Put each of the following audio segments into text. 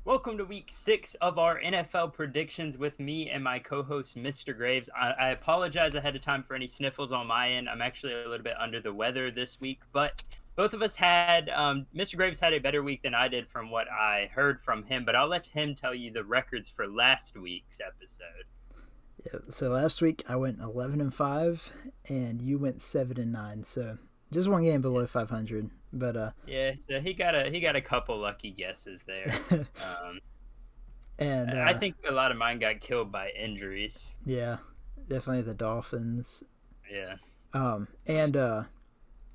Welcome to week 6 of our NFL predictions with me and my co host, Mr. Graves. I apologize ahead of time for any sniffles on my end. I'm actually a little bit under the weather this week, but both of us had, Mr. Graves had a better week than I did from what I heard from him, but I'll let him tell you the records for last week's episode. Yeah, so last week I went 11-5, and you went 7-9. So just one game below 500. But Yeah, so he got a couple lucky guesses there. Um, and I think a lot of mine got killed by injuries. yeah, definitely the Dolphins. Yeah. And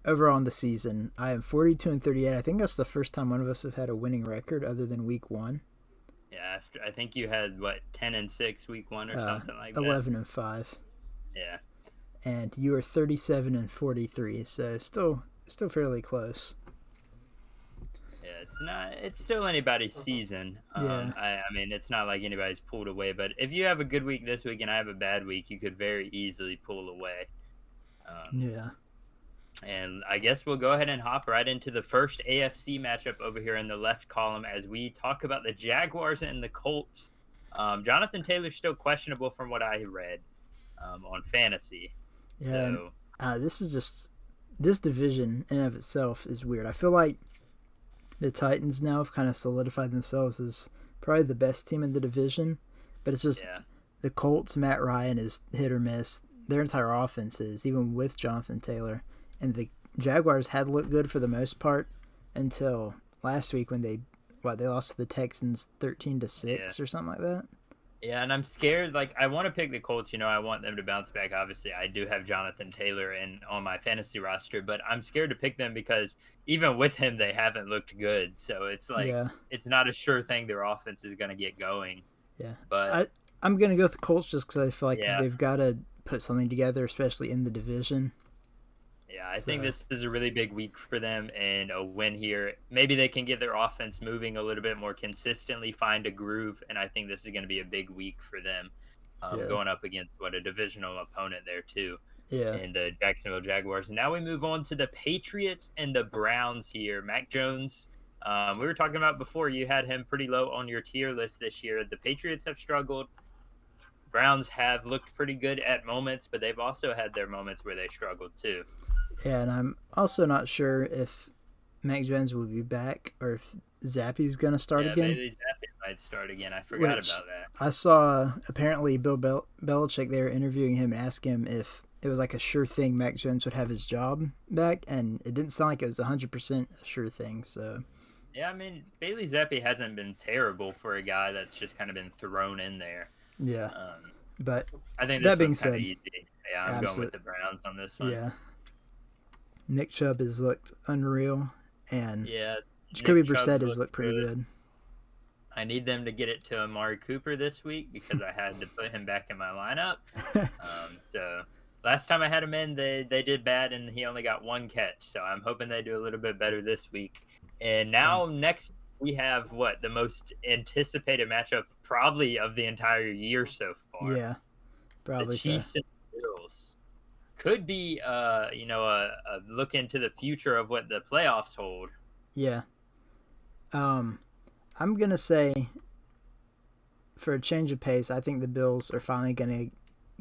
overall in the season, I am 42-38. I think that's the first time one of us have had a winning record other than week one. Yeah, I think you had what 10-6 week one or something like that. 11-5. Yeah, And you are 37-43. So still fairly close. yeah. It's still anybody's season. Yeah, I mean, it's not like anybody's pulled away. But if you have a good week this week and I have a bad week, you could very easily pull away. Um, yeah, and I guess we'll go ahead and hop right into the first AFC matchup over here in the left column as we talk about the Jaguars and the Colts. Jonathan Taylor's still questionable from what I read on fantasy. yeah. And So this division in and of itself is weird. I feel like the Titans now have kind of solidified themselves as probably the best team in the division, but it's just yeah. the Colts. Matt Ryan is hit or miss. Their entire offense is, even with Jonathan Taylor, and the Jaguars had looked good for the most part until last week when they lost to the Texans 13-6 Yeah. or something like that. Yeah, and I'm scared. Like, I want to pick the Colts. I want them to bounce back. Obviously, I do have Jonathan Taylor on my fantasy roster, but I'm scared to pick them because even with him, they haven't looked good. So it's like Yeah, it's not a sure thing their offense is going to get going. yeah. But I'm gonna go with the Colts just because I feel like yeah, they've got to put something together, especially in the division. yeah, I think So this is a really big week for them, and a win here. Maybe they can get their offense moving a little bit more consistently, find a groove, and I think this is going to be a big week for them, yeah, going up against what a divisional opponent there too. yeah. And the Jacksonville Jaguars. And now we move on to the Patriots and the Browns here. Mac Jones, we were talking about before, you had him pretty low on your tier list this year. The Patriots have struggled. Browns have looked pretty good at moments, but they've also had their moments where they struggled too. Yeah, and I'm also not sure if Mac Jones will be back or if Zappy's going to start Yeah, again. Bailey Zappi might start again. I forgot Which about that. I saw apparently Belichick, they were interviewing him and asking him if it was like a sure thing Mac Jones would have his job back, and it didn't sound like it was 100% a sure thing. So, Yeah, I mean, Bailey Zappi hasn't been terrible for a guy that's just kind of been thrown in there. yeah. Um, But I think that this being one's kind of said, easy. Yeah, I'm going with absolute, the Browns on this one. yeah. Nick Chubb has looked unreal, and Yeah, Jacoby Nick Brissett Chubb's has looked looked pretty good. good. I need them to get it to Amari Cooper this week because I had to put him back in my lineup. So last time I had him in, they did bad and he only got one catch. So I'm hoping they do a little bit better this week. And Okay. now next we have what the most anticipated matchup probably of the entire year so far. Yeah, The probably so. Chiefs and the Bills could be a look into the future of what the playoffs hold. Yeah. Um, I'm gonna say for a change of pace, I think the Bills are finally gonna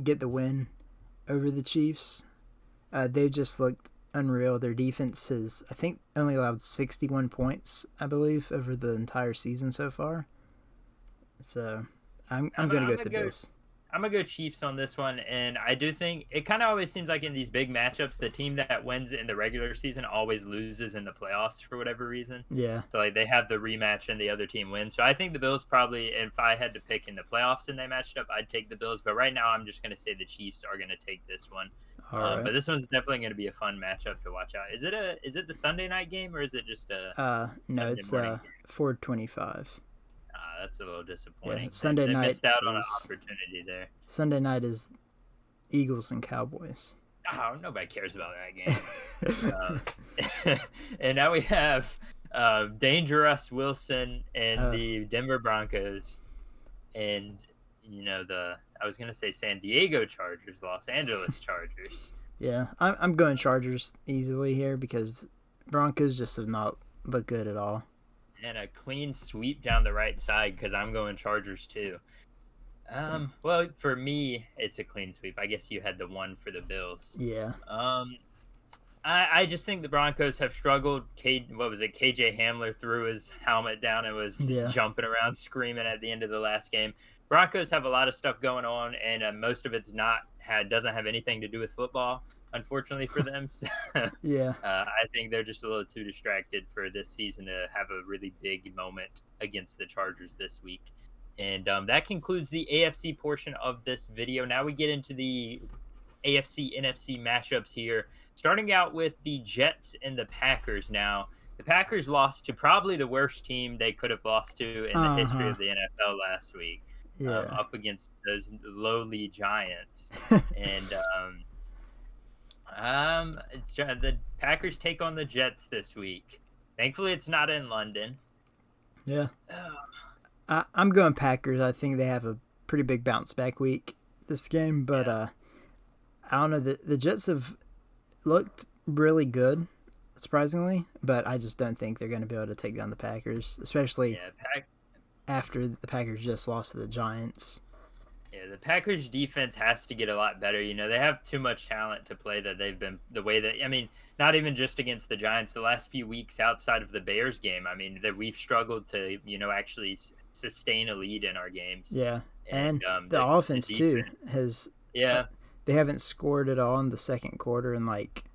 get the win over the Chiefs. They've just looked unreal. Their defense has, I think, only allowed 61 points, I believe, over the entire season so far. So I'm gonna go I'm with gonna the go Bills. I'm gonna go Chiefs on this one, and I do think it kind of always seems like in these big matchups, the team that wins in the regular season always loses in the playoffs for whatever reason. Yeah. So like they have the rematch and the other team wins. So I think the Bills probably, if I had to pick in the playoffs and they matched up, I'd take the Bills. But right now, I'm just gonna say the Chiefs are gonna take this one. All right. But this one's definitely gonna be a fun matchup to watch out. Is it the Sunday night game or is it just a No, Sunday it's morning game? 4:25. That's a little Yeah, disappointing. Sunday They night missed out on an is opportunity there. Sunday night is Eagles and Cowboys. Oh, nobody cares about that game. And now we have Dangerous Wilson and uh, the Denver Broncos, and the I was gonna say San Diego Chargers, Los Angeles Chargers. yeah, I'm going Chargers easily here because Broncos just have not looked good at all. And a clean sweep down the right side because I'm going Chargers too. Well, for me, it's a clean sweep. I guess you had the one for the Bills. Yeah. Um, I just think the Broncos have struggled. What was it? KJ Hamler threw his helmet down and was Yeah. jumping around, screaming at the end of the last game. Broncos have a lot of stuff going on, and most of it's not doesn't have anything to do with football. Unfortunately for them, so, Yeah. I think they're just a little too distracted for this season to have a really big moment against the Chargers this week. And that concludes the AFC portion of this video. Now we get into the AFC NFC matchups here. Starting out with the Jets and the Packers now. The Packers lost to probably the worst team they could have lost to in the history Uh-huh. of the NFL last week, Yeah. up against those lowly Giants. And the Packers take on the Jets this week. Thankfully, it's not in London. Yeah. I'm going Packers. I think they have a pretty big bounce back week this game, but Yeah. I don't know. The Jets have looked really good, surprisingly, but I just don't think they're going to be able to take down the Packers, especially Yeah, after the Packers just lost to the Giants. Yeah, the Packers defense has to get a lot better. They have too much talent to play that they've been the way that not even just against the Giants, the last few weeks outside of the Bears game. That we've struggled to, actually sustain a lead in our games. Yeah, And and the the offense too defense, has yeah, they haven't scored at all in the second quarter in like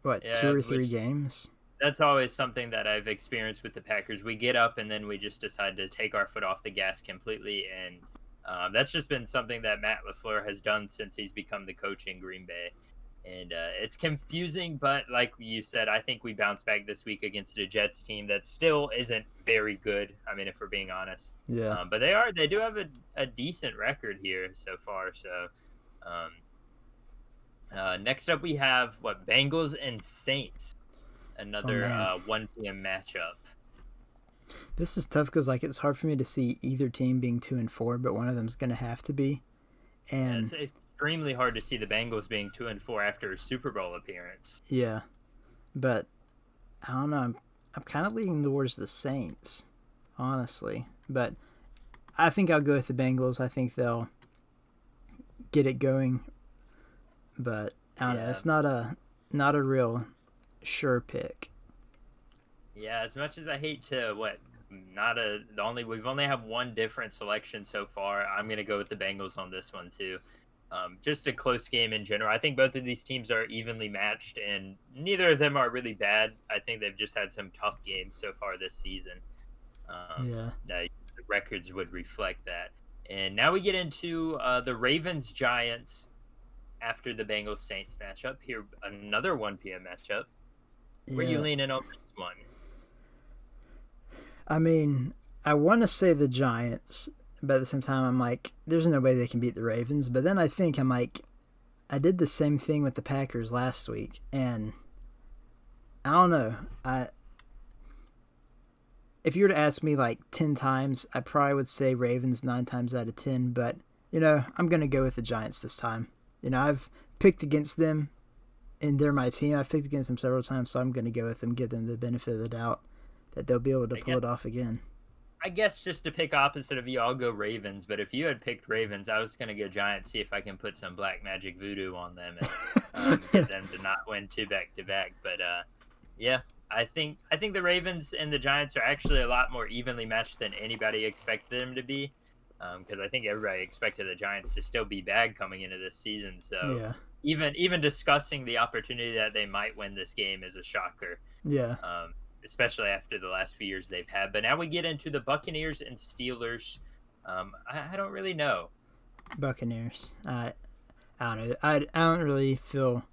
what two yeah, or three which games. that's always something that I've experienced with the Packers. We get up and then we just decide to take our foot off the gas completely, and that's just been something that Matt LaFleur has done since he's become the coach in Green Bay. And it's confusing, but like you said, I think we bounce back this week against a Jets team that still isn't very good. If we're being honest, Yeah, but they do have a decent record here so far. So next up, we have Bengals and Saints, oh another man, 1 p.m. matchup. this is tough because like it's hard for me to see either team being 2-4, but one of them's gonna have to be. Yeah, And it's extremely hard to see the Bengals being 2-4 after a Super Bowl appearance. yeah, but I don't know. I'm kind of leaning towards the Saints, honestly. But I think I'll go with the Bengals. I think they'll get it going. But I don't know. Yeah, It's not a real sure pick. yeah. As much as I hate to not a the only we've only have one different selection so far. I'm gonna go with the Bengals on this one too. Just a close game in general. I think both of these teams are evenly matched, and neither of them are really bad. I think they've just had some tough games so far this season. Yeah. The records would reflect that. And now we get into the Ravens Giants after the Bengals Saints matchup. Here, another 1 p.m. matchup. Where you Yeah. leaning on this one? I mean, I want to say the Giants, but at the same time, I'm like, there's no way they can beat the Ravens. But then I'm like, I did the same thing with the Packers last week, and I don't know. If you were to ask me like 10 times, I probably would say Ravens 9 times out of 10. But I'm gonna go with the Giants this time. I've picked against them, and they're my team. I've picked against them several times, so I'm gonna go with them, give them the benefit of the doubt that they'll be able to I pull guess it off again. I guess just to pick opposite of you, I'll go Ravens. But if you had picked Ravens, I was gonna go Giants. See if I can put some black magic voodoo on them and get them to not win 2 back to back. But yeah, I think the Ravens and the Giants are actually a lot more evenly matched than anybody expected them to be. Because I think everybody expected the Giants to still be bad coming into this season. So Yeah, even discussing the opportunity that they might win this game is a shocker. yeah, Especially after the last few years they've had. But now we get into the Buccaneers and Steelers. I don't really know. Buccaneers. I don't know. I don't really feel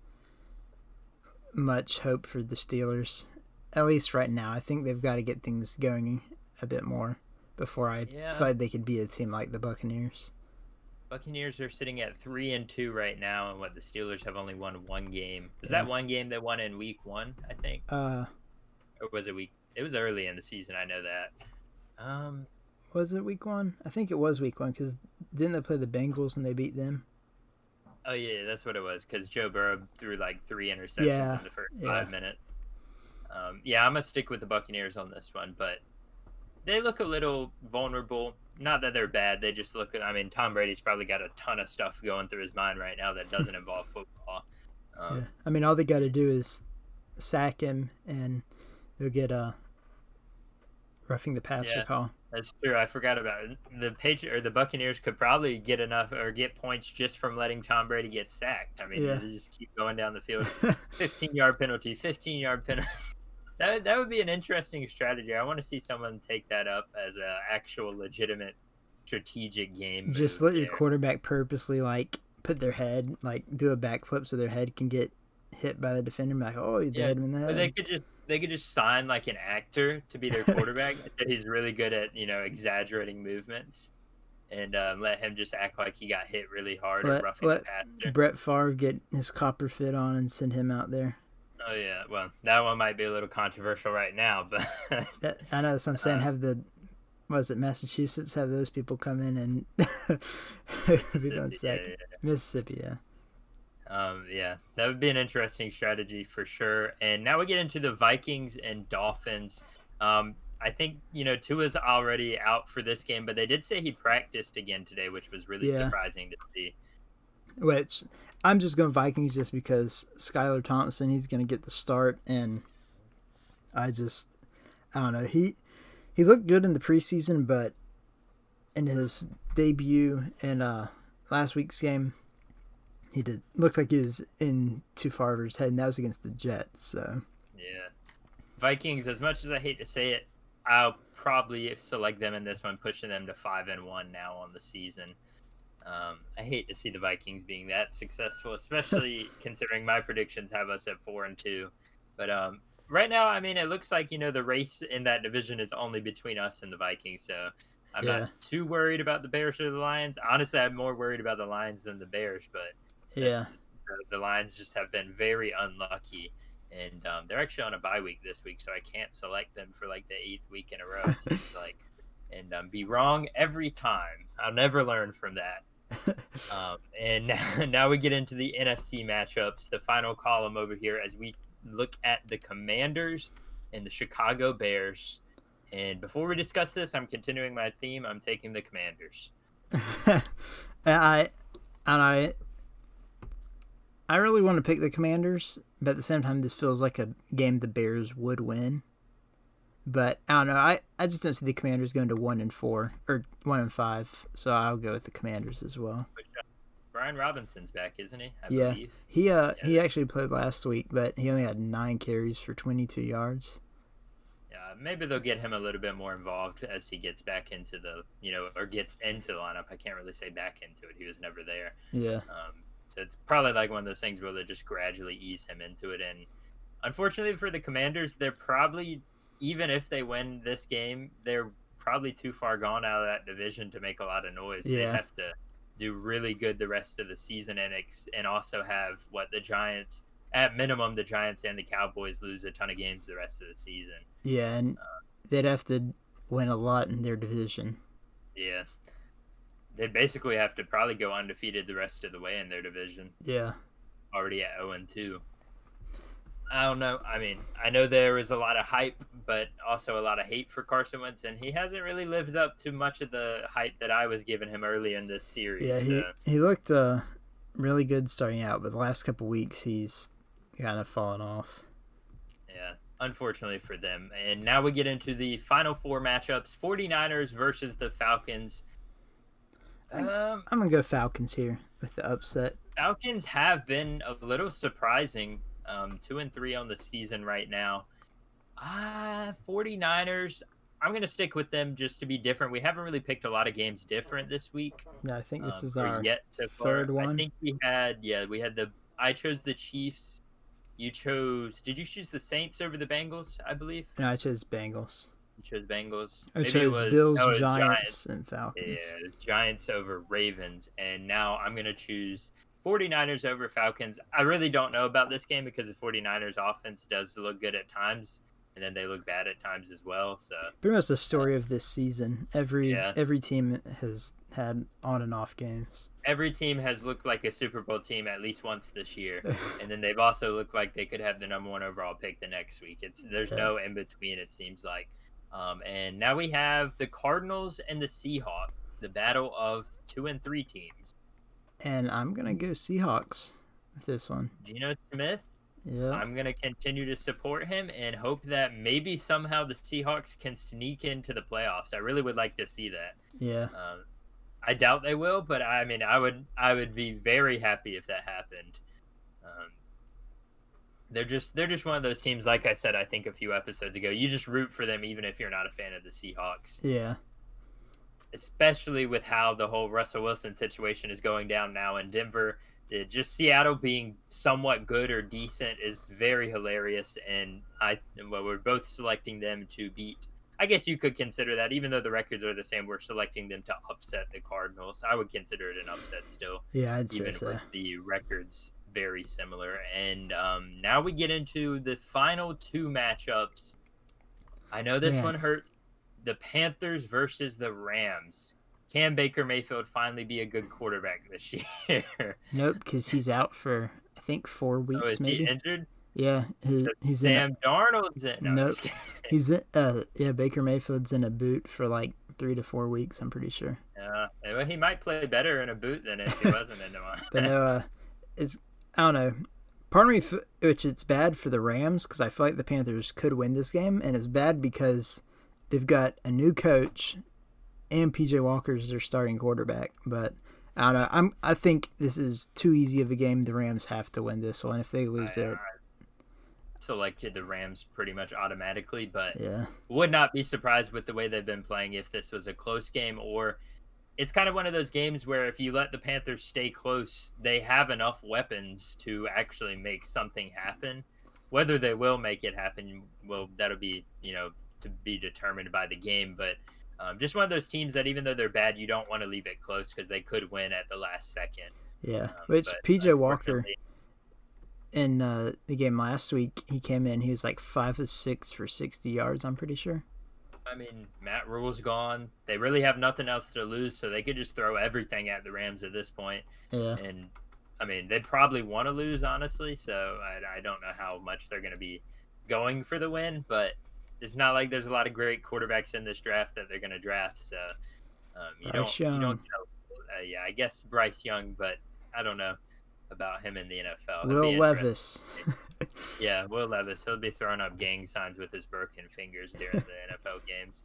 much hope for the Steelers, at least right now. I think they've got to get things going a bit more before I Yeah, feel like they could be a team like the Buccaneers. Buccaneers are sitting at 3-2 right now, and the Steelers have only won one game. Was Yeah. that one game they won in week 1? I think, Uh, or was it week? It was early in the season. I know that. Um, was it week 1? I think it was week 1 because didn't they play the Bengals and they beat them? oh yeah, that's what it was. Because Joe Burrow threw like 3 interceptions Yeah, in the first yeah, 5 minutes. Yeah, I'm gonna stick with the Buccaneers on this one, but they look a little vulnerable. Not that they're bad. They just look. I mean, Tom Brady's probably got a ton of stuff going through his mind right now that doesn't involve football. Yeah, Um, I mean, all they got to do is sack him, and they'll get a roughing the passer yeah, call. that's true. I forgot about it. The Patriot or the Buccaneers could probably get enough or get points just from letting Tom Brady get sacked. I mean, Yeah, they just keep going down the field. 15-yard penalty, 15-yard penalty. That would be an interesting strategy. I want to see someone take that up as a actual legitimate strategic game just move let your there. quarterback purposely like put their head like do a backflip so their head can get hit by the defender. Like, oh, you Yeah, hit him in the or head. they could just sign like an actor to be their quarterback. That he's really good at exaggerating movements, and let him just act like he got hit really hard or roughing the Let passer. Brett Favre get his copper fit on and send him out there. Oh yeah, well that one might be a little controversial right now, but I know that's what I'm saying. Have the was it Massachusetts? Have those people come in and be done Mississippi, yeah, second. Mississippi, yeah. Yeah, that would be an interesting strategy for sure. And now we get into the Vikings and Dolphins. I think Tua's already out for this game, but they did say he practiced again today, which was really Yeah. surprising to see. Which I'm just going Vikings just because Skylar Thompson, he's going to get the start, and I don't know. He looked good in the preseason, but in his debut in last week's game, he did look like he was in too far over his head, and that was against the Jets. So Yeah, Vikings. As much as I hate to say it, I'll probably select them in this one, pushing them to 5-1 now on the season. I hate to see the Vikings being that successful, especially considering my predictions have us at 4-2. But right now, I mean, it looks like the race in that division is only between us and the Vikings. So I'm not yeah, too worried about the Bears or the Lions. Honestly, I'm more worried about the Lions than the Bears. But yeah, that's the Lions just have been very unlucky, and they're actually on a bye week this week, so I can't select them for like the 8th week in a row. It seems like, and be wrong every time. I'll never learn from that. And now we get into the NFC matchups, the final column over here, as we look at the Commanders and the Chicago Bears. And before we discuss this, I'm continuing my theme. I'm taking the Commanders. I and I really want to pick the Commanders, but at the same time, this feels like a game the Bears would win. But I don't know. I just don't see the Commanders going to 1-4 or 1-5, so I'll go with the Commanders as well. Brian Robinson's back, isn't he? I Yeah, believe. he actually played last week, but he only had 9 carries for 22 yards. Yeah, maybe they'll get him a little bit more involved as he gets back into or gets into the lineup. I can't really say back into it. He was never there. Yeah, So it's probably like one of those things where they just gradually ease him into it. And unfortunately for the Commanders, they're probably, even if they win this game, they're probably too far gone out of that division to make a lot of noise. They yeah, have to do really good the rest of the season and also have the Giants, at minimum, the Giants and the Cowboys lose a ton of games the rest of the season. yeah, and they'd have to win a lot in their division. Yeah. They'd basically have to probably go undefeated the rest of the way in their division. Yeah, Already at 0-2. I don't know. I mean, I know there was a lot of hype, but also a lot of hate for Carson Wentz, and he hasn't really lived up to much of the hype that I was giving him early in this series. yeah. He looked really good starting out, but the last couple weeks he's kind of fallen off. Yeah, unfortunately for them. And now we get into the final four matchups: 49ers versus the Falcons. I'm gonna go Falcons here with the upset. Falcons have been a little surprising. 2-3 on the season right now. 49ers. I'm going to stick with them just to be different. We haven't really picked a lot of games different this week. Yeah, I think this is Or our yet so third far. I one. think I chose the Chiefs. Did you choose the Saints over the Bengals, I believe? No, I chose Bengals. You chose Bengals. I Maybe chose it Bills, was Giants, and Yeah, Falcons. it was Giants over Ravens. And now I'm going to choose 49ers over Falcons. I really don't know about this game because the 49ers offense does look good at times. and then they look bad at times as well. So Pretty much the story of this season. yeah, Every team has had on and off games. every team has looked like a Super Bowl team at least once this year, and then they've also looked like they could have the number one overall pick the next week. There's Yeah. no in between. It seems like, and now we have the Cardinals and the Seahawks, the battle of 2 and 3 teams. And I'm gonna go Seahawks with this one. Geno Smith. Yeah. I'm going to continue to support him and hope that maybe somehow the Seahawks can sneak into the playoffs. I really would like to see that. Yeah. I doubt they will, but I mean, I would be very happy if that happened. Um, they're just one of those teams. Like I said, I think a few episodes ago, you just root for them even if you're not a fan of the Seahawks. Yeah. Especially with how the whole Russell Wilson situation is going down now in Denver. Just Seattle being somewhat good or decent is very hilarious, and we're both selecting them to beat. I guess you could consider that, even though the records are the same, we're selecting them to upset the Cardinals. I would consider it an upset still, Yeah, I'd say even so. with the records very similar. And now we get into the final 2 matchups. I know this Man. one hurts. The Panthers versus the Rams. Can Baker Mayfield finally be a good quarterback this year? Nope, because he's out for I think 4 Oh, weeks is he maybe. injured? Yeah, So he's in. Sam Darnold's in. No, I'm Nope, just kidding. he's in. Yeah, Baker Mayfield's in a boot for like 3 to 4 weeks. I'm pretty sure. Well, he might play better in a boot than if he wasn't in one. But no, it's I don't know. Part of me, which it's bad for the Rams because I feel like the Panthers could win this game, and it's bad because they've got a new coach and PJ Walker's their starting quarterback. But I don't know. I think this is too easy of a game. The Rams have to win this one. If they lose it, Selected the Rams pretty much automatically, but yeah, would not be surprised with the way they've been playing if this was a close game. Or it's kind of one of those games where if you let the Panthers stay close, they have enough weapons to actually make something happen. Whether they will make it happen, well, that'll be, to be determined by the game. But just one of those teams that even though they're bad, you don't want to leave it close because they could win at the last second. yeah. Which But PJ Walker unfortunately, in the game last week, he came in. He was like 5 of 6 for 60 yards. I'm pretty sure. I mean, Matt Rule's gone. They really have nothing else to lose, so they could just throw everything at the Rams at this point. Yeah, And I mean, they probably want to lose, honestly. So I don't know how much they're going to be going for the win, but it's not like there's a lot of great quarterbacks in this draft that they're going to draft. So Bryce Young, yeah, I guess Bryce Young, but I don't know about him in the NFL. Will Levis. Yeah, Will Levis. He'll be throwing up gang signs with his broken fingers during the NFL games.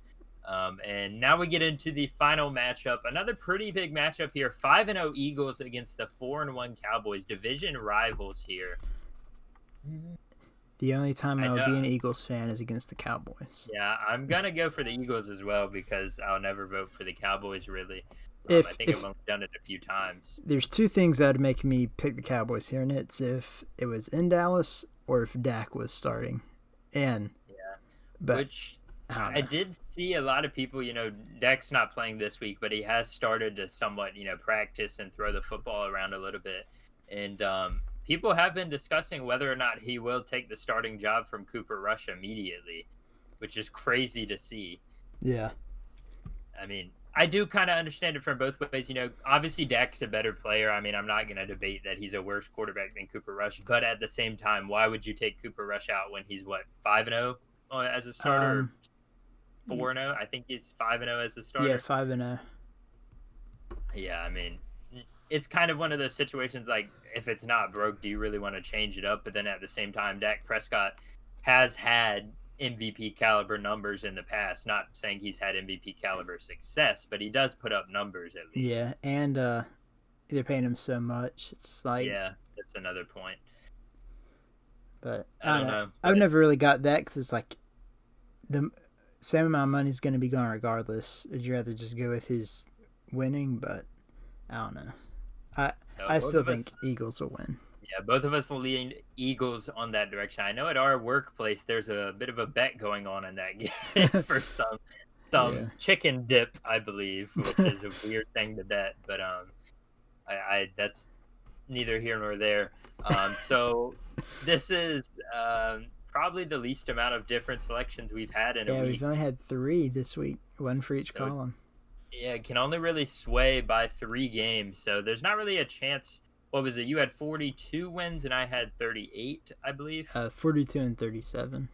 And now we get into the final matchup. Another pretty big matchup here. 5-0 Eagles against the 4-1 Cowboys. Division rivals here. The only time I would be an Eagles fan is against the Cowboys. Yeah, I'm going to go for the Eagles as well because I'll never vote for the Cowboys, really. I think I've only done it a few times. There's 2 things that would make me pick the Cowboys here, and it's if it was in Dallas or if Dak was starting. And which I did see a lot of people, Dak's not playing this week, but he has started to somewhat, practice and throw the football around a little bit. And people have been discussing whether or not he will take the starting job from Cooper Rush immediately, which is crazy to see. Yeah. I mean, I do kind of understand it from both ways. Obviously Dak's a better player. I mean, I'm not going to debate that he's a worse quarterback than Cooper Rush, but at the same time, why would you take Cooper Rush out when he's 5-0 as a starter? 4-0. I think he's 5-0 as a starter. Yeah, 5-0. Yeah, I mean, it's kind of one of those situations like if it's not broke, do you really want to change it up? But then at the same time, Dak Prescott has had MVP caliber numbers in the past. Not saying he's had MVP caliber success, but he does put up numbers at least. Yeah, and they're paying him so much. It's like that's another point. But I don't know. I've never really got that because it's like the same amount of money is going to be gone regardless. Would you rather just go with who's winning? But I don't know. I still think Eagles will win. Yeah, both of us will lean Eagles on that direction. I know at our workplace there's a bit of a bet going on in that game for some chicken dip, I believe, which is a weird thing to bet, but I that's neither here nor there. So this is probably the least amount of different selections we've had in a Yeah, we've week. only had 3 this week, one for each So column. yeah, it can only really sway by 3 games. So there's not really a chance. What was it? You had 42 wins and I had 38, I believe. 42 and 37.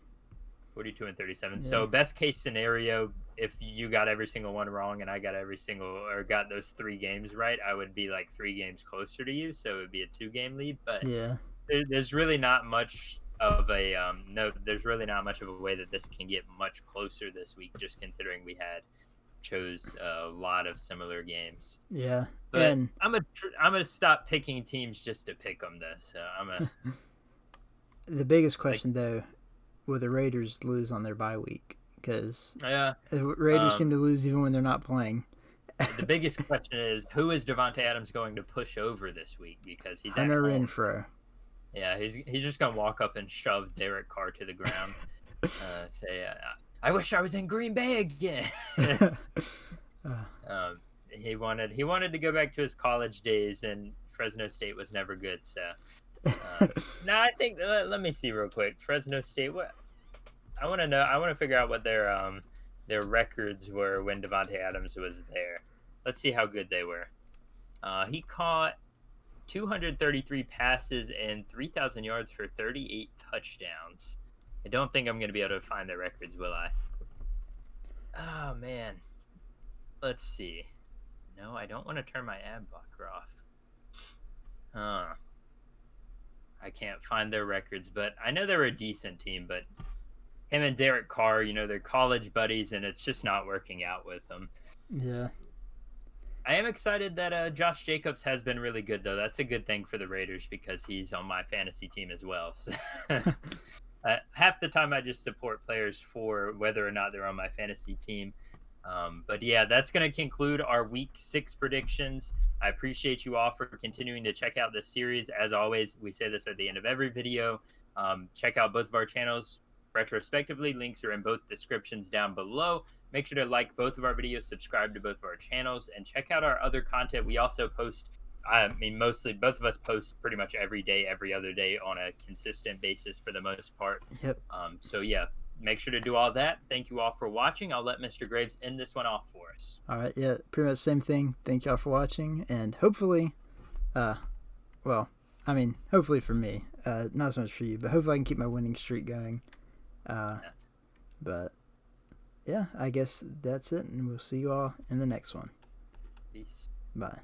42 and 37. Yeah. So best case scenario, if you got every single one wrong and I got every single or got those 3 games right, I would be like 3 games closer to you. So it would be a 2 game lead. But Yeah. there's really not much of a no. There's really not much of a way that this can get much closer this week, just considering we had chose a lot of similar games. Yeah. But And I'm gonna stop picking teams just to pick them though. So I'm a the biggest like question, though, will the Raiders lose on their bye week? Because yeah. the Raiders Um, seem to lose even when they're not playing. the biggest question is who is Devonte Adams going to push over this week because he's at Hunter home. Renfro. Yeah, he's just gonna walk up and shove Derek Carr to the ground. Say, I wish I was in Green Bay again. He wanted to go back to his college days, and Fresno State was never good. So, no, I think let me see real quick. Fresno State. What I want to know. I want to figure out what their records were when Devonte Adams was there. Let's see how good they were. He caught 233 passes and 3,000 yards for 38 touchdowns. I don't think I'm going to be able to find their records, will I? Oh, man. Let's see. No, I don't want to turn my ad blocker off. Huh. I can't find their records, but I know they're a decent team, but him and Derek Carr, they're college buddies, and it's just not working out with them. Yeah. I am excited that Josh Jacobs has been really good, though. That's a good thing for the Raiders because he's on my fantasy team as well. So, half the time I just support players for whether or not they're on my fantasy team. But yeah, that's going to conclude our week 6 predictions. I appreciate you all for continuing to check out this series. As always, we say this at the end of every video. Check out both of our channels retrospectively. Links are in both descriptions down below. Make sure to like both of our videos, subscribe to both of our channels, and check out our other content. We also post, mostly both of us post pretty much every day, every other day on a consistent basis for the most part. Yep. So yeah, make sure to do all that. Thank you all for watching. I'll let Mr. Graves end this one off for us. All right. Yeah. Pretty much same thing. Thank y'all for watching, and hopefully, hopefully for me, not so much for you, but hopefully I can keep my winning streak going. But yeah, I guess that's it, and we'll see you all in the next one. Peace. Bye.